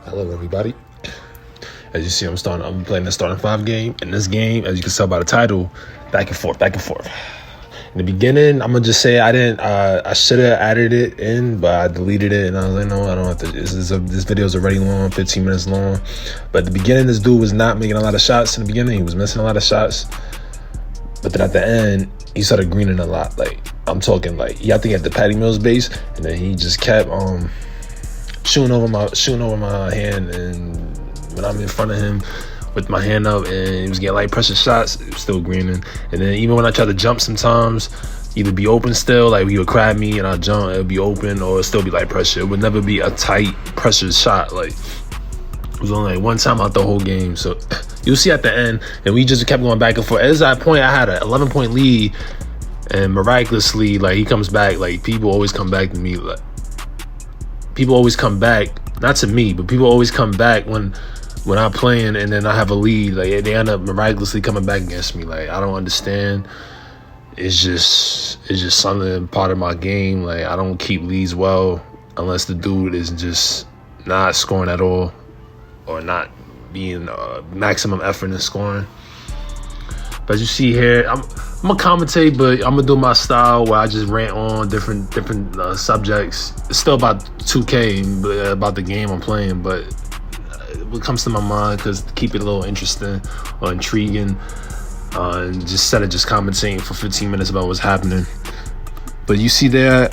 Hello, everybody. As you see, I'm playing the Startin5 game. In this game, as you can tell by the title, back and forth. In the beginning, I'm gonna just say I should have added it in, but I deleted it, and I was like, no, I don't have to. This video is already long, 15 minutes long. But at the beginning, this dude was not making a lot of shots. In the beginning, he was missing a lot of shots. But then at the end, he started greening a lot. Like, I'm talking like, I think at the Patty Mills base, and then he just kept shooting over my hand, and when I'm in front of him with my hand up and he was getting light pressure shots, it was still greening. And then even when I tried to jump sometimes, either be open still, like he would crab me and I'd jump, it would be open, or it'd still be light pressure. It would never be a tight pressure shot. Like, it was only like one time out the whole game. So you'll see at the end, and we just kept going back and forth. At that point, I had an 11-point lead, and miraculously, like, he comes back. Like, people always come back to me. Like, people always come back, not to me, but people always come back when I'm playing and then I have a lead. Like, they end up miraculously coming back against me. Like, I don't understand. It's just something part of my game. Like, I don't keep leads well unless the dude is just not scoring at all or not being maximum effort in scoring. But as you see here, I'm gonna commentate, but I'm gonna do my style where I just rant on different subjects. It's still about 2K, about the game I'm playing, but what comes to my mind, because to keep it a little interesting or intriguing, and instead of just commentating for 15 minutes about what's happening. But you see there,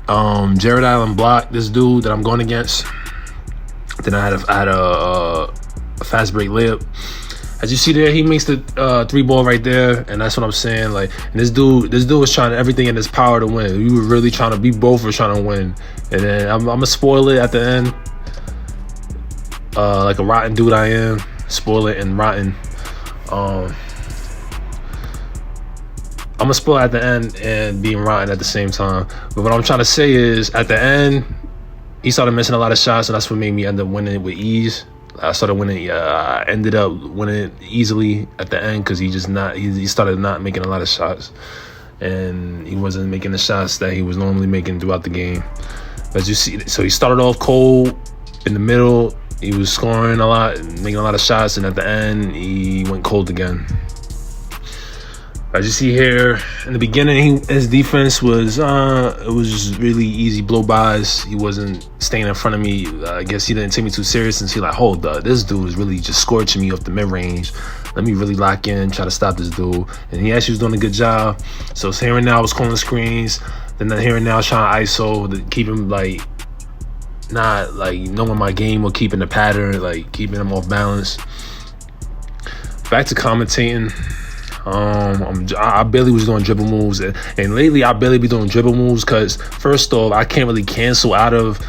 Jared Allen blocked this dude that I'm going against. Then I had a fast break layup. As you see there, he makes the 3 ball right there, and that's what I'm saying. Like, and this dude was trying everything in his power to win. We were really trying to. We both were trying to win, and then I'm gonna spoil it at the end. Like a rotten dude I am, spoil it and rotten. I'm gonna spoil it at the end and being rotten at the same time. But what I'm trying to say is, at the end, he started missing a lot of shots, and that's what made me end up winning it with ease. I ended up winning it easily at the end because he started not making a lot of shots, and he wasn't making the shots that he was normally making throughout the game. But as you see, so he started off cold in the middle. He was scoring a lot, making a lot of shots, and at the end, he went cold again. As you see here, in the beginning, his defense was it was just really easy blow-bys. He wasn't staying in front of me. I guess he didn't take me too serious, and he like, hold up, this dude is really just scorching me off the mid-range. Let me really lock in, try to stop this dude. And he actually was doing a good job. So here and now I was calling screens. Then here and now I was trying to ISO to keep him like not like knowing my game or keeping the pattern, like keeping him off balance. Back to commentating. I barely was doing dribble moves, and lately I barely be doing dribble moves because first off, I can't really cancel out of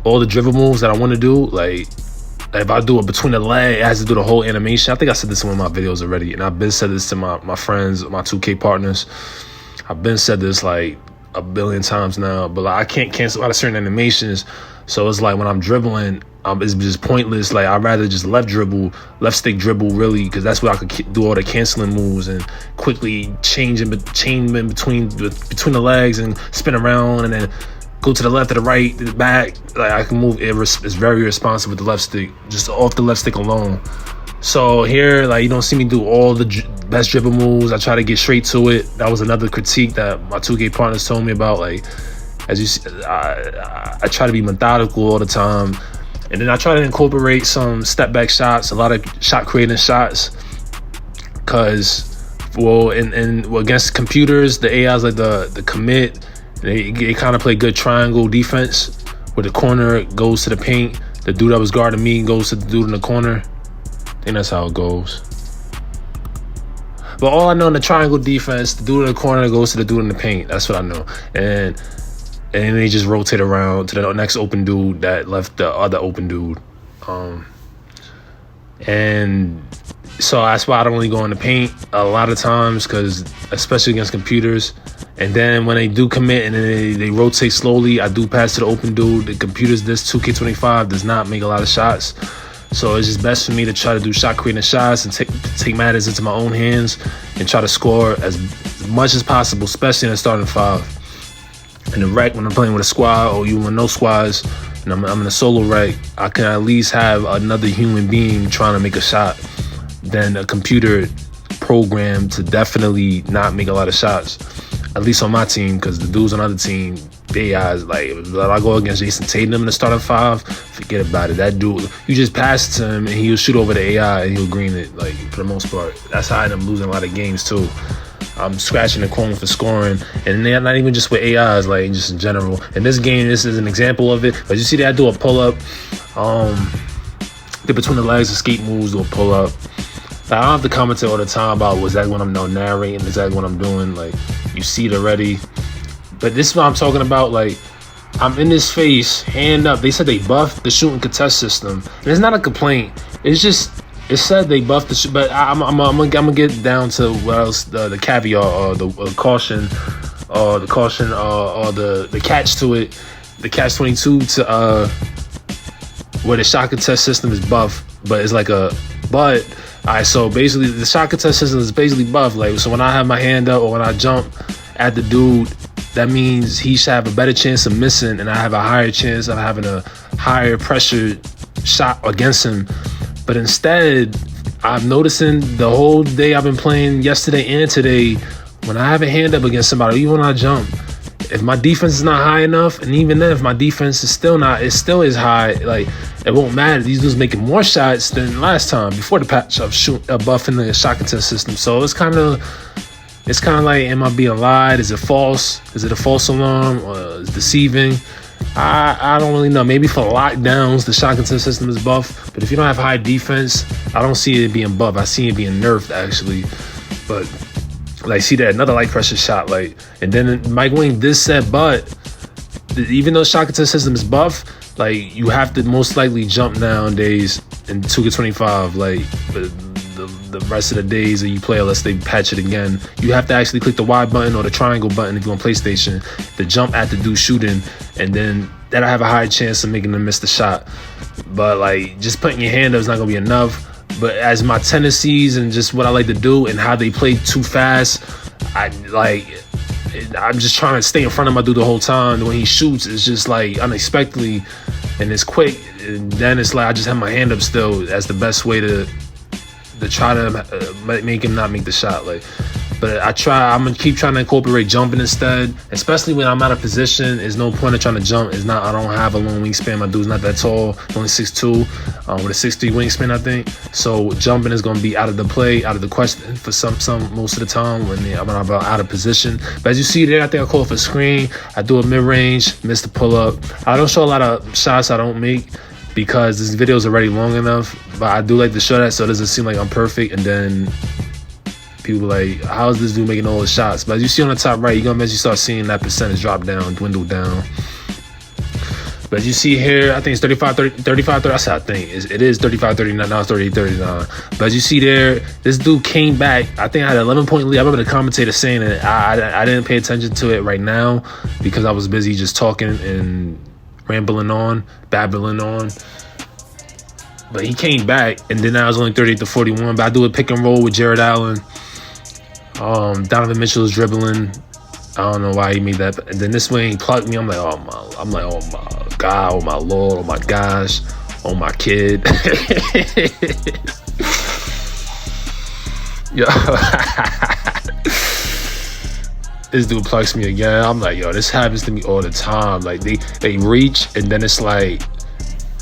all the dribble moves that I want to do. Like, if I do it between the leg, it has to do the whole animation. I think I said this in one of my videos already, and I've been said this to my friends, my 2K partners. I've been said this like a billion times now, but like, I can't cancel out of certain animations. So it's like when I'm dribbling, it's just pointless. Like, I'd rather just left stick dribble, really, because that's where I could do all the canceling moves and quickly chain in between the legs and spin around and then go to the left or the right, to the back. Like, I can move. It's very responsive with the left stick, just off the left stick alone. So here, like, you don't see me do all the best dribble moves. I try to get straight to it. That was another critique that my 2K partners told me about. Like, as you see, I try to be methodical all the time. And then I try to incorporate some step back shots, a lot of shot creating shots. Cause, well, against computers, the AIs like the commit, they kind of play good triangle defense, where the corner goes to the paint. The dude that was guarding me goes to the dude in the corner. I think that's how it goes. But all I know in the triangle defense, the dude in the corner goes to the dude in the paint. That's what I know. And they just rotate around to the next open dude that left the other open dude. And so that's why I don't really go in the paint a lot of times, because especially against computers. And then when they do commit and then they rotate slowly, I do pass to the open dude. The computers, this 2K25 does not make a lot of shots. So it's just best for me to try to do shot creating shots and take matters into my own hands and try to score as much as possible, especially in the starting 5. In the rec, when I'm playing with a squad or even with no squads, and I'm in a solo rec, I can at least have another human being trying to make a shot than a computer programmed to definitely not make a lot of shots. At least on my team, because the dudes on the other team, they guys, like, if I go against Jason Tatum in the starting five, forget about it. That dude, you just pass it to him and he'll shoot over the AI and he'll green it, like, for the most part. That's how I end up losing a lot of games too. I'm scratching the corner for scoring, and they're not even just with AIs, like, just in general. In this game, this is an example of it. But you see that I do a pull-up, get between the legs, escape moves, do a pull-up. I don't have to commentate all the time about exactly what I'm narrating, exactly what I'm doing. Like, you see it already. But this is what I'm talking about. Like, I'm in this face, hand up. They said they buffed the shoot and contest system. And it's not a complaint. It's just, it said they buffed the shoot. But I'm gonna get down to what else, the caveat or the caution, or the catch to it, the catch 22 to where the shot contest system is buff, but it's like a but. Alright, so basically the shot contest system is basically buff. Like, so when I have my hand up or when I jump at the dude, that means he should have a better chance of missing, and I have a higher chance of having a higher pressure shot against him. But instead, I'm noticing the whole day I've been playing yesterday and today, when I have a hand up against somebody, even when I jump, if my defense is not high enough, and even then if my defense is still not, it still is high, like, it won't matter. These dudes making more shots than last time before the patch of buffing the shot contest system. So it's kind of like, am I being lied? Is it false? Is it a false alarm? Or is it deceiving? I don't really know. Maybe for lockdowns, the shot contest system is buff. But if you don't have high defense, I don't see it being buff. I see it being nerfed, actually. But, like, see that another light pressure shot, like, and then Mike Wing did said, but even though shot contest system is buff, like, you have to most likely jump nowadays in 2K25, like, the rest of the days that you play, unless they patch it again. You have to actually click the Y button or the triangle button if you're on PlayStation to jump at the dude shooting, and then that'll have a higher chance of making them miss the shot. But, like, just putting your hand up is not gonna be enough. But as my tendencies and just what I like to do and how they play too fast, I'm just trying to stay in front of my dude the whole time. When he shoots, it's just like unexpectedly and it's quick. And then it's like I just have my hand up still as the best way to try to make him not make the shot. Like, but I'm gonna keep trying to incorporate jumping instead, especially when I'm out of position. There's no point of trying to jump. I don't have a long wingspan. My dude's not that tall, only 6'2", with a 6'3" wingspan, I think. So jumping is gonna be out of the play, out of the question for some most of the time when I'm out of position. But as you see there, I think I call for screen. I do a mid-range, miss the pull-up. I don't show a lot of shots I don't make, because this video is already long enough, but I do like to show that so it doesn't seem like I'm perfect, and then people like, how is this dude making all the shots? But as you see on the top right, you're gonna eventually start seeing that percentage drop down, dwindle down. But as you see here, I think it's 35-30. I said I think it is 35-39. Now it's 38-39. But as you see there, this dude came back. I think I had an 11-point lead. I remember the commentator saying it. I didn't pay attention to it right now because I was busy just talking and babbling on. But he came back, and then I was only 38-41. But I do a pick and roll with Jared Allen. Donovan Mitchell is dribbling. I don't know why he made that. And then this way he plugged me. I'm like, oh my God, oh my Lord, oh my gosh, oh my kid. Yo. This dude plugs me again. I'm like, yo, this happens to me all the time. Like they reach, and then it's like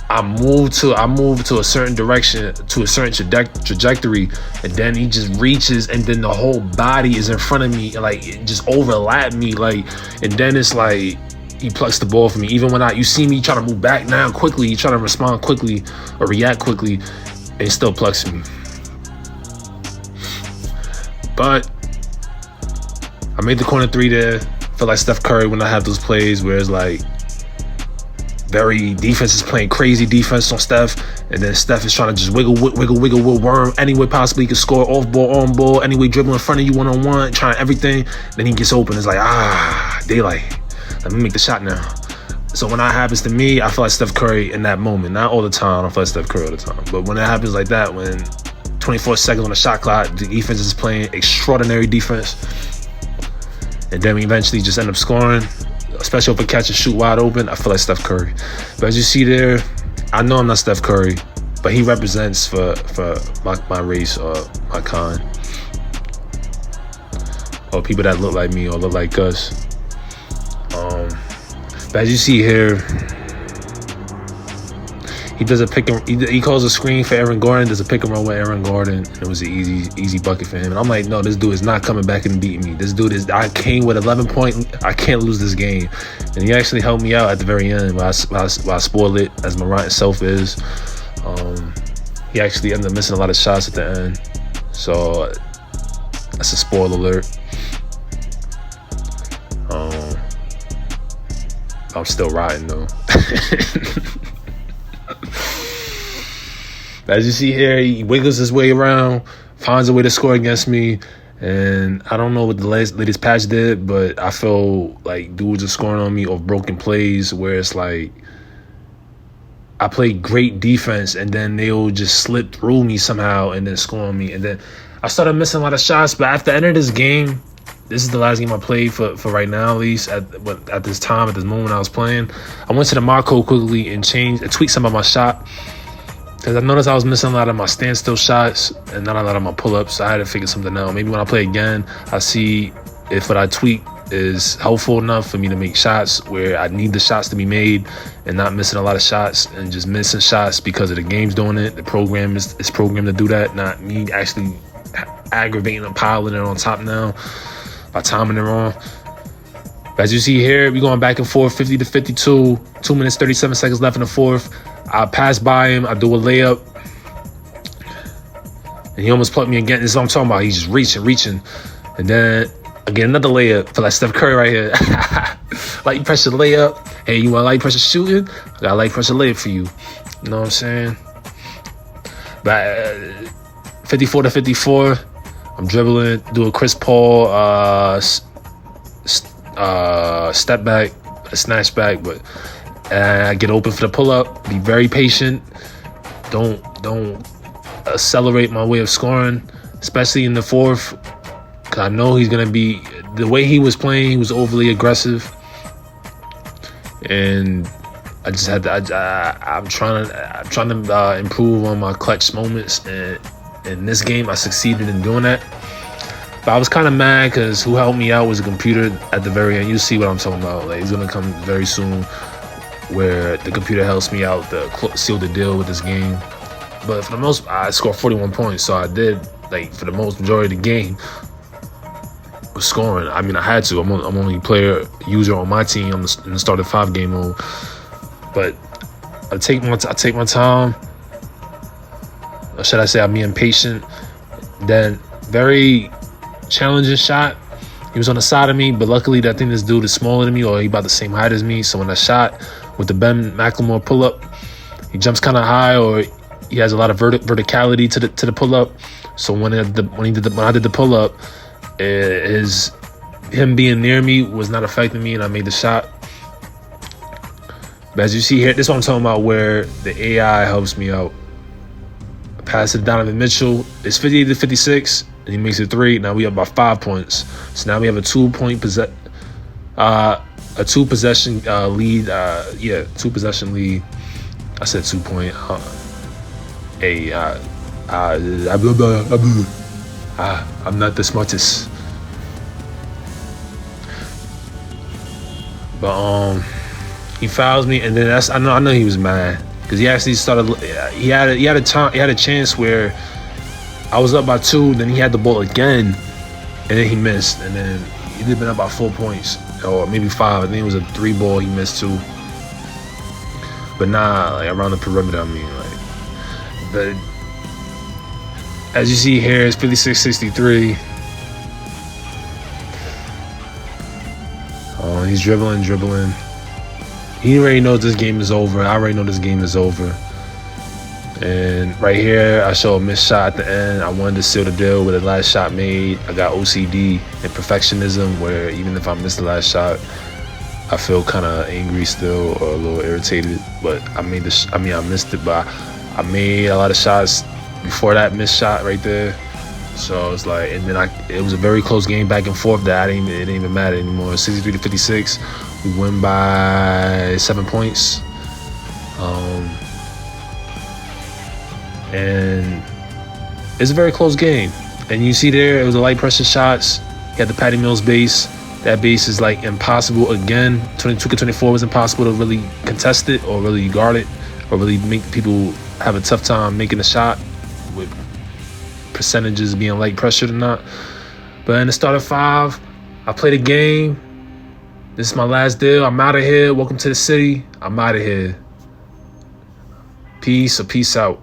I move to a certain direction, to a certain trajectory, and then he just reaches, and then the whole body is in front of me, like it just overlap me, like, and then it's like he plucks the ball for me. Even when you see me try to move back now quickly, he try to respond quickly or react quickly, and he still plucks me. But I made the corner three there. Feel like Steph Curry when I have those plays where it's like defense is playing crazy defense on Steph, and then Steph is trying to just wiggle, worm any way possible he can score, off ball, on ball, any way dribble in front of you one-on-one, trying everything. Then he gets open. It's like, daylight. Let me make the shot now. So when that happens to me, I feel like Steph Curry in that moment. Not all the time. I don't feel like Steph Curry all the time. But when it happens like that, when 24 seconds on the shot clock, the defense is playing extraordinary defense, and then we eventually just end up scoring. especially if I catch and shoot wide open, I feel like Steph Curry. But as you see there, I know I'm not Steph Curry, but he represents for my race or my kind, or people that look like me or look like us. But as you see here, he does a pick and he calls a screen for Aaron Gordon. Does a pick and roll with Aaron Gordon. It was an easy bucket for him. And I'm like, no, this dude is not coming back and beating me. This dude is. I came with 11 points. I can't lose this game. And he actually helped me out at the very end. While I spoiled it, as Morant itself is. He actually ended up missing a lot of shots at the end. So that's a spoiler alert. I'm still riding though. As you see here, he wiggles his way around, finds a way to score against me. And I don't know what the latest patch did, but I feel like dudes are scoring on me off broken plays where it's like I play great defense and then they'll just slip through me somehow and then score on me. And then I started missing a lot of shots. But after the end of this game, this is the last game I played for right now, at least at this time, at this moment I was playing. I went to the mod code quickly and tweaked some of my shot. Because I noticed I was missing a lot of my standstill shots and not a lot of my pull-ups. So I had to figure something out. Maybe when I play again, I see if what I tweak is helpful enough for me to make shots where I need the shots to be made and not missing a lot of shots and just missing shots because of the game's doing it. The program is programmed to do that, not me actually aggravating and piling it on top now by timing it wrong. As you see here, we're going back and forth, 50 to 52, 2 minutes, 37 seconds left in the fourth. I pass by him. I do a layup. And he almost plucked me again. This is what I'm talking about. He's just reaching. And then, again, another layup. Feel like Steph Curry right here. Light pressure layup. Hey, you want light pressure shooting? I got light pressure layup for you. You know what I'm saying? But 54 to 54. I'm dribbling. Do a Chris Paul step back, a snatch back, but I get open for the pull-up. Be very patient. Don't accelerate my way of scoring, especially in the fourth. Cause I know he's gonna be the way he was playing. He was overly aggressive, and I just had to. I'm trying to improve on my clutch moments, and in this game, I succeeded in doing that. But I was kind of mad because who helped me out was a computer at the very end. You see what I'm talking about. Like, it's gonna come very soon, where the computer helps me out to seal the deal with this game. But for the most, I scored 41 points, so I did, like, for the most majority of the game was scoring. I mean, I had to. I'm only user on my team. I'm in the Startin5 game mode. But I take my time. Or should I say I'm being patient? Then very challenging shot. He was on the side of me, but luckily I think this dude is smaller than me, or he about the same height as me. So when I shot with the Ben McLemore pull-up, he jumps kind of high, or he has a lot of verticality to the pull-up. So when I did the pull-up, him being near me was not affecting me, and I made the shot. But as you see here, this is what I'm talking about, where the AI helps me out. I pass it to Donovan Mitchell. It's 58 to 56. And he makes it 3. Now we have about 5 points. So now we have a 2-point two-possession lead. 2-possession lead. I said 2-point. I'm not the smartest. But he fouls me, and then I know he was mad because he actually started. He had a chance where I was up by 2, then he had the ball again, and then he missed, and then he'd have been up by 4 points, or maybe 5. I think it was a 3 ball he missed 2. But like around the perimeter, I mean, like as you see here, it's 56-63. Oh, he's dribbling. He already knows this game is over. I already know this game is over. And right here, I show a missed shot at the end. I wanted to seal the deal with the last shot made. I got OCD and perfectionism, where even if I miss the last shot, I feel kind of angry still or a little irritated. But I missed it, but I made a lot of shots before that missed shot right there. So it's like, and then it was a very close game back and forth that it didn't even matter anymore. 63 to 56. We win by 7 points. And it's a very close game. And you see there, it was a light pressure shots. He had the Patty Mills base. That base is like impossible again. 2K24 was impossible to really contest it or really guard it or really make people have a tough time making a shot with percentages being light pressured or not. But in the starting five, I played a game. This is my last deal. I'm out of here. Welcome to the city. I'm out of here. Peace or peace out.